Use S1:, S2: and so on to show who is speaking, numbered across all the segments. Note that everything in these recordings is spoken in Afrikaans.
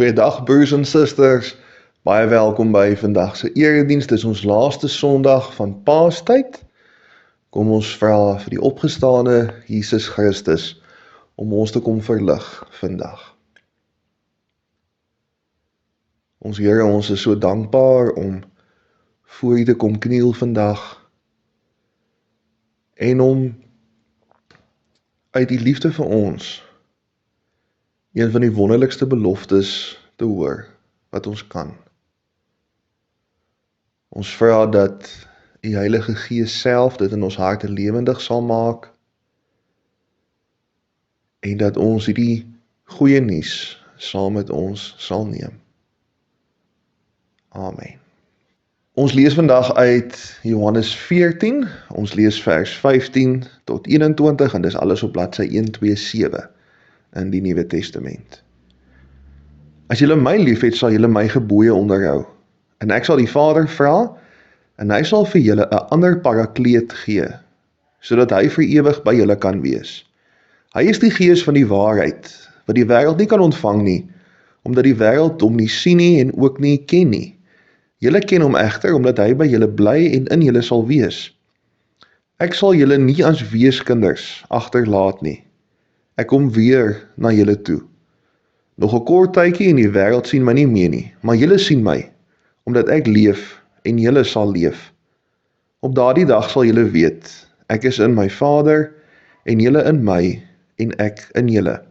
S1: Goeiedag broers en susters, baie welkom by vandag se erediens. Dis ons laaste Sondag van Paastyd. Kom ons vra vir die opgestane Jesus Christus om ons te kom verlig vandag. Ons Here, ons is so dankbaar om voor U te kom kniel vandag en om uit die liefde vir ons een van die wonderlikste beloftes te hoor wat ons kan. Ons vra dat die Heilige Gees self dit in ons harte lewendig sal maak en dat ons hierdie goeie nuus saam met ons sal neem. Amen. Ons lees vandag uit Johannes 14, ons lees vers 15 tot 21 en dis alles op bladsy 127 in die Nuwe Testament. As julle my liefhet, sal julle my gebooie onderhou, en ek sal die Vader vra, en hy sal vir julle 'n ander parakleet gee, sodat hy vir ewig by julle kan wees. Hy is die Gees van die waarheid, wat die wêreld nie kan ontvang nie, omdat die wêreld hom nie sien nie en ook nie ken nie. Julle ken hom egter, omdat hy by julle bly en in julle sal wees. Ek sal julle nie as weeskinders agterlaat nie. Ek kom weer na julle toe. Nog 'n kort tydjie en die wêreld sien my nie meer nie, maar julle sien my, omdat ek leef en julle sal leef. Op daardie dag sal julle weet, ek is in my Vader en julle in my en ek in julle.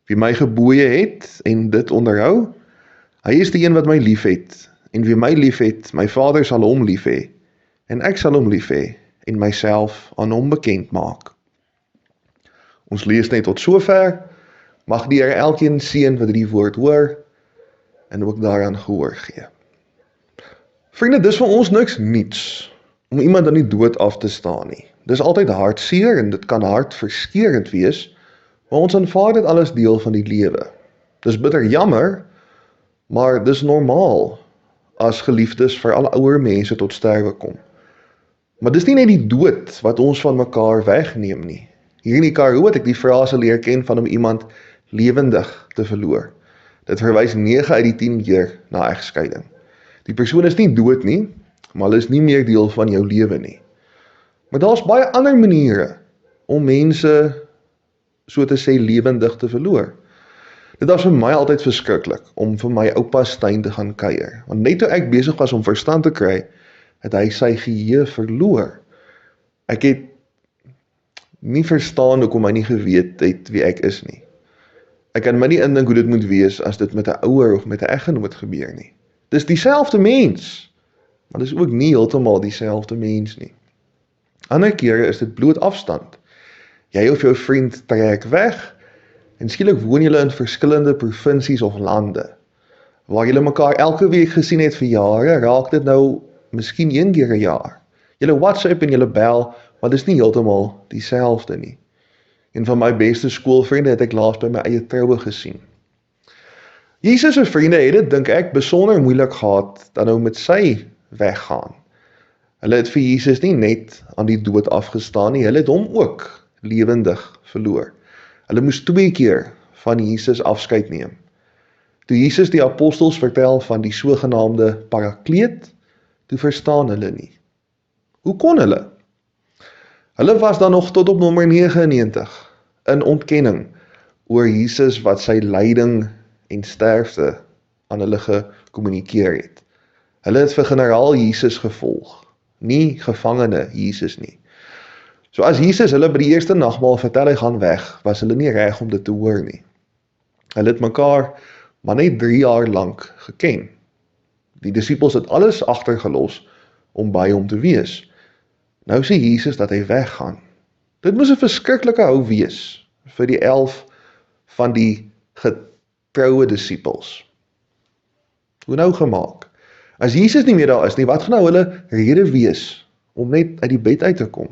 S1: Wie my gebooie het en dit onderhou, hy is die een wat my liefhet, en wie my liefhet, my Vader sal hom lief hê, en ek sal hom lief hê en myself aan hom bekend maak. Ons lees net tot sover. Mag die Here elkeen seën wat hierdie woord hoor en ook daaraan gehoor gee. Vriende, dis vir ons niks niets om iemand aan die dood af te staan nie. Dis altyd hartseer en dit kan hartverskeurend wees, maar ons aanvaar dit alles deel van die lewe. Dis bitter jammer, maar dis normaal as geliefdes vir al ouer mense tot sterwe kom. Maar dis nie net die dood wat ons van mekaar wegneem nie. Hier in die Karoo het ek die frase leer ken van om iemand lewendig te verloor. Dit verwys 9 uit die 10 keer na egskeiding. Die persoon is nie dood nie, maar hulle is nie meer deel van jou lewe nie. Maar daar's baie ander maniere om mense, so te sê, lewendig te verloor. Dit was vir my altyd verskriklik om vir my oupa Stein te gaan kuier. Want net toe ek besig was om verstand te kry, het hy sy geheue verloor. Ek het nie verstaan hoekom hy nie geweet het wie ek is nie. Ek kan my nie indink hoe dit moet wees as dit met 'n ouer of met 'n eggenoot gebeur nie. Dis dieselfde mens, maar dis ook nie heeltemal dieselfde mens nie. Ander kere is dit bloot afstand. Jy of jou vriend trek weg en skielik woon julle in verskillende provinsies of lande. Waar julle mekaar elke week gesien het vir jare, raak dit nou miskien 1 keer 'n jaar. Julle WhatsApp en julle bel, maar dis nie heeltemal dieselfde nie. Een van my beste skoolvriende het ek laas by my eie troue gesien. Jesus se vriende het dit, dink ek, besonder moeilik gehad dan nou met sy weggaan. Hulle het vir Jesus nie net aan die dood afgestaan nie, hulle het hom ook lewendig verloor. Hulle moes 2 keer van Jesus afskeid neem. Toe Jesus die apostels vertel van die sogenaamde parakleet, toe verstaan hulle nie. Hoe kon hulle? Hulle was dan nog tot op nommer 99 in ontkenning oor Jesus wat sy lyding en sterfte aan hulle gekommunikeer het. Hulle het vir generaal Jesus gevolg, nie gevangene Jesus nie. So as Jesus hulle by die eerste nagmaal vertel hy gaan weg, was hulle nie reg om dit te hoor nie. Hulle het mekaar maar net 3 jaar lank geken. Die disippels het alles agtergelos om by hom te wees. Nou sê Jesus dat hy weggaan. Dit moes 'n verskriklike hou wees vir die 11 van die getroue disippels. Hoe nou gemaak? As Jesus nie meer daar is nie, wat gaan nou hulle rede wees om net uit die bed uit te kom?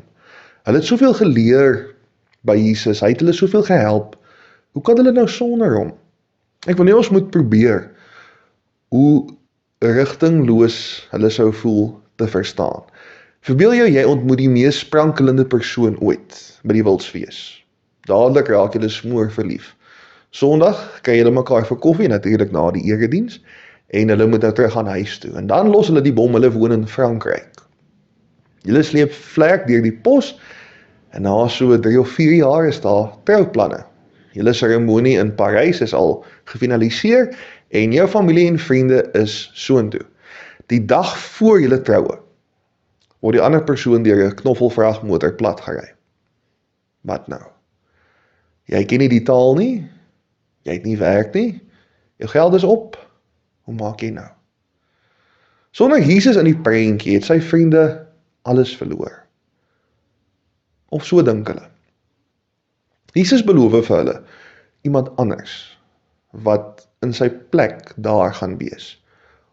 S1: Hulle het soveel geleer by Jesus, hy het hulle soveel gehelp. Hoe kan hulle nou sonder hom? Ek wil nie ons moet probeer hoe rigtingloos hulle sou voel te verstaan. Verbeel jou, jy ontmoet die mees sprankelende persoon ooit by die wildsfees. Dadelik raak julle smoor verlief. Sondag kry hulle mekaar vir koffie, natuurlik na die erediens, en hulle moet nou terug aan huis toe. En dan los hulle die bom, hulle woon in Frankryk. Julle sleep vlek deur die pos, en na so 3 of 4 jaar is daar trouplanne. Julle seremonie in Parys is al gefinaliseer, en jou familie en vriende is soontoe. Die dag voor julle troue, word die ander persoon deur 'n knoffelvragmotor platgery. Wat nou? Jy ken nie die taal nie, jy het nie werk nie, jou geld is op, hoe maak jy nou? Sonder Jesus in die prentjie het sy vriende alles verloor. Of so dink hulle. Jesus beloof vir hulle iemand anders, wat in sy plek daar gaan wees.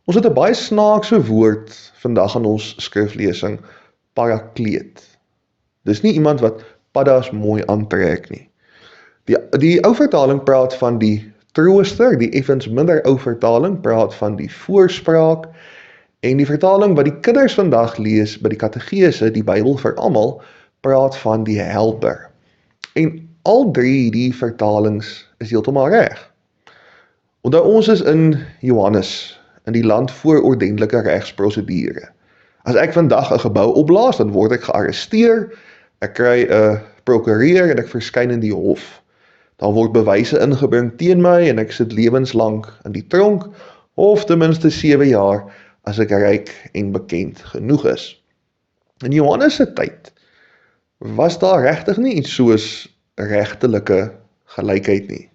S1: Ons het 'n baie snaakse woord vandag in ons skriflesing, parakleet. Dis nie iemand wat paddas mooi aantrek nie. Die ou vertaling praat van die trooster, die effens minder ou vertaling praat van die voorspraak, en die vertaling wat die kinders vandag lees by die kategese, die Bybel vir almal, praat van die helper. En al drie die vertalings is heeltemal reg. Onthou, ons is in Johannes, in die land voor ordentlike regsprosedure. As ek vandag 'n gebou opblaas, dan word ek gearresteer, ek kry 'n prokureur en ek verskyn in die hof. Daar word bewyse ingebring teen my en ek sit lewenslank in die tronk, of ten minste 7 jaar, as ek ryk en bekend genoeg is. In Johannes se tyd was daar regtig nie iets soos regtelike gelykheid nie.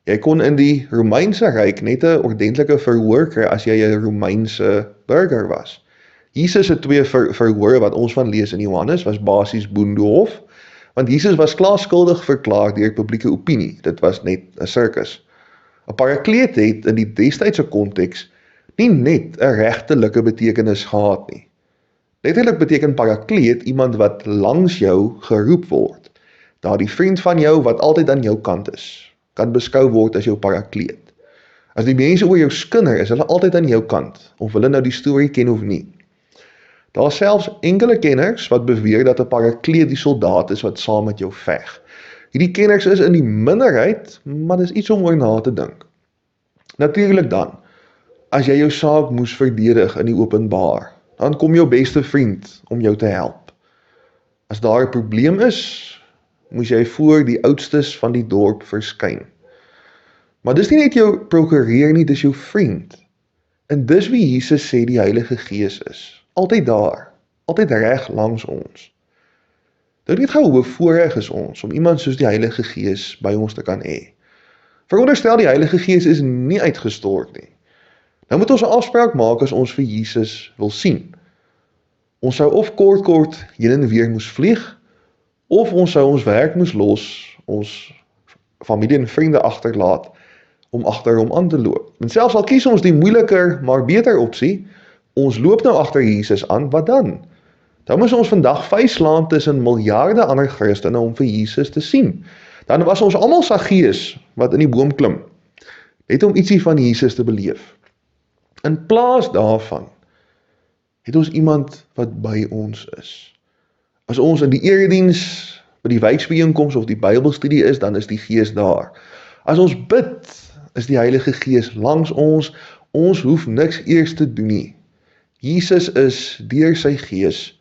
S1: Jy kon in die Romeinse ryk net 'n ordentlike verhoor kry as jy 'n Romeinse burger was. Jesus se 2 verhore wat ons van lees in Johannes was basies boendehof, want Jesus was klaar skuldig verklaar deur publieke opinie. Dit was net 'n sirkus. 'n Parakleet het in die destydse konteks nie net 'n regtelike betekenis gehad nie. Letterlik beteken parakleet iemand wat langs jou geroep word. Daardie vriend van jou wat altyd aan jou kant is, kan beskou word as jou parakleet. As die mense oor jou skinder, is hulle altyd aan jou kant, of hulle nou die storie ken of nie. Daar is selfs enkele kenners wat beweer dat 'n parakleet die soldaat is wat saam met jou veg. Hierdie kenners is in die minderheid, maar dis iets om oor na te dink. Natuurlik dan, as jy jou saak moes verdedig in die openbaar, dan kom jou beste vriend om jou te help. As daar 'n probleem is, moes jy voor die oudstes van die dorp verskyn. Maar dis nie net jou prokureur nie, dis jou vriend. En dis wie Jesus sê die Heilige Gees is. Altyd daar, altyd reg langs ons. Dink net gou hoe bevoorreg is ons om iemand soos die Heilige Gees by ons te kan hê. Veronderstel die Heilige Gees is nie uitgestort nie. Nou moet ons 'n afspraak maak as ons vir Jesus wil sien. Ons sou of kort heen en weer moes vlieg, of ons sou ons werk moes los, ons familie en vriende agterlaat, om agter hom aan te loop. En selfs al kies ons die moeiliker, maar beter opsie, ons loop nou agter Jesus aan, wat dan? Dan moes ons vandag vyslaan tussen miljarde ander Christene om vir Jesus te sien. Dan was ons almal Saggeus wat in die boom klim, net om ietsie van Jesus te beleef. In plaas daarvan het ons iemand wat by ons is. As ons in die erediens, by die wijkbijeenkoms of die Bybelstudie is, dan is die Gees daar. As ons bid, is die Heilige Gees langs ons hoef niks eers te doen nie. Jesus is deur sy Gees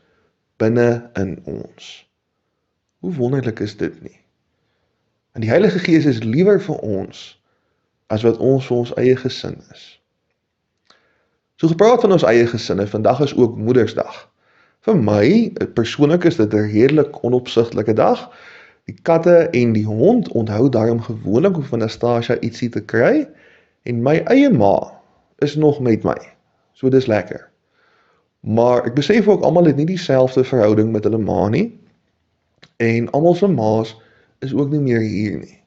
S1: binne in ons. Hoe wonderlik is dit nie? En die Heilige Gees is liewer vir ons, as wat ons vir ons eie gesin is. So gepraat van ons eie gesinne, vandag is ook Moedersdag. Vir my, persoonlik is dit 'n redelik onopsigtelike dag. Die katte en die hond onthou daarom gewoonlik om van Anastasia ietsie te kry, en my eie ma is nog met my. So dis lekker. Maar ek besef ook, almal het nie dieselfde verhouding met hulle ma nie, en almal se ma's is ook nie meer hier nie.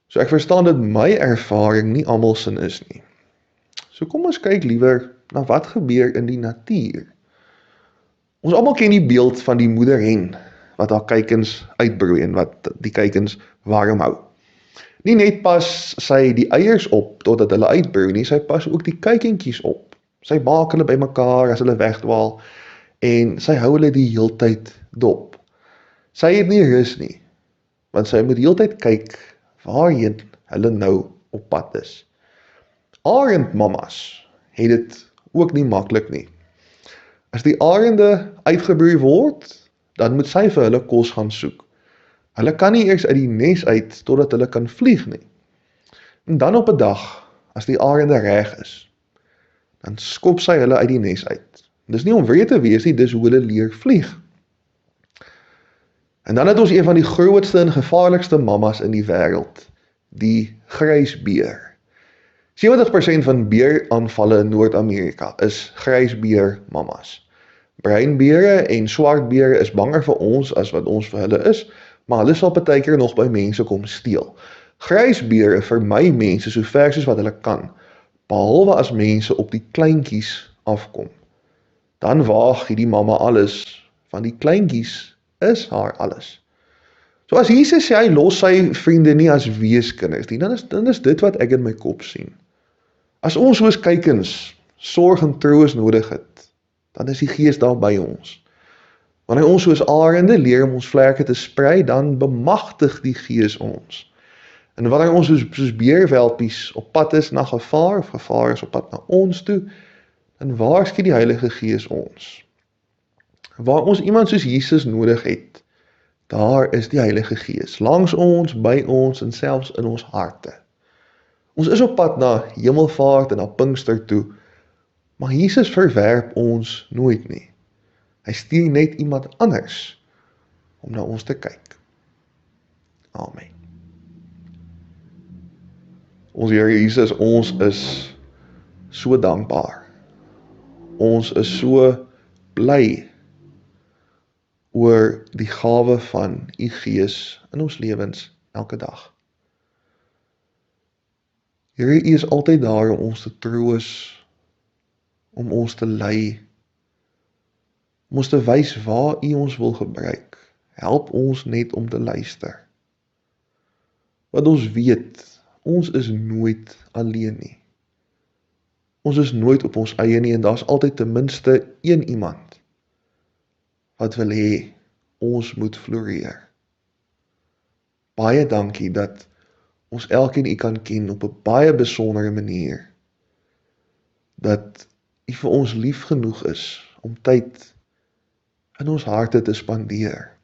S1: So ek verstaan dat my ervaring nie almal sin is nie. So kom ons kyk liewer na wat gebeur in die natuur. Ons almal ken die beeld van die moederhen wat haar kuikens uitbroei en wat die kuikens warm hou. Nie net pas sy die eiers op totdat hulle uitbroei nie, sy pas ook die kuikentjies op. Sy maak hulle bymekaar as hulle wegdwaal en sy hou hulle die heeltyd dop. Sy het nie rus nie, want sy moet die heeltyd kyk waarheen hulle nou op pad is. Arendmamas het dit ook nie maklik nie. As die arende uitgebroei word, dan moet sy vir hulle kos gaan soek. Hulle kan nie eers uit die nes uit totdat hulle kan vlieg nie. En dan op 'n dag, as die arende reg is, dan skop sy hulle uit die nes uit. Dis nie om wreed te wees nie, dis hoe hulle leer vlieg. En dan het ons een van die grootste en gevaarlikste mammas in die wêreld, die grysbeer. 70% van beeraanvalle in Noord-Amerika is grysbeer mammas. Breinbere en swartbere is banger vir ons as wat ons vir hulle is, maar hulle sal partykeer nog by mense kom steel. Grysbere vermy mense so ver soos wat hulle kan, behalwe as mense op die kleintjies afkom. Dan waag hierdie mamma alles, want die kleintjies is haar alles. So as Jesus sê hy los sy vriende nie as weeskinders nie, dan is dit wat ek in my kop sien. As ons soos kykens sorg en troos nodig het, dan is die Gees daar by ons. Wanneer ons soos arende leer om ons vlerke te sprei, dan bemagtig die Gees ons. En wanneer ons soos beerwelpies op pad is na gevaar, of gevaar is op pad na ons toe, dan waarsku die Heilige Gees ons. Waar ons iemand soos Jesus nodig het, daar is die Heilige Gees, langs ons, by ons en selfs in ons harte. Ons is op pad na hemelvaart en na Pinkster toe, maar Jesus verwerp ons nooit nie. Hy stuur net iemand anders om na ons te kyk. Amen. Ons Here Jesus, ons is so dankbaar. Ons is so bly oor die gawe van U Gees in ons lewens elke dag. Here, U is altyd daar om ons te troos, om ons te lei, om ons te wys waar U ons wil gebruik. Help ons net om te luister. Want ons weet, ons is nooit alleen nie. Ons is nooit op ons eie nie en daar's altyd ten minste een iemand wat wil hê ons moet floreer. Baie dankie dat ons elkeen U kan ken op 'n baie besondere manier. Dat U vir ons lief genoeg is om tyd in ons harte te spandeer.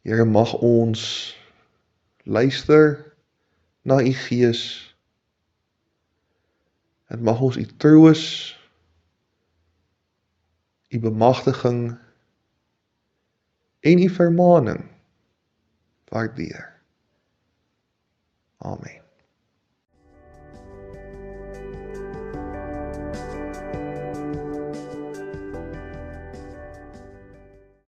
S1: Here, mag ons luister na U Gees en mag ons U troos, U bemagtiging en U vermaning waardeer. Amen.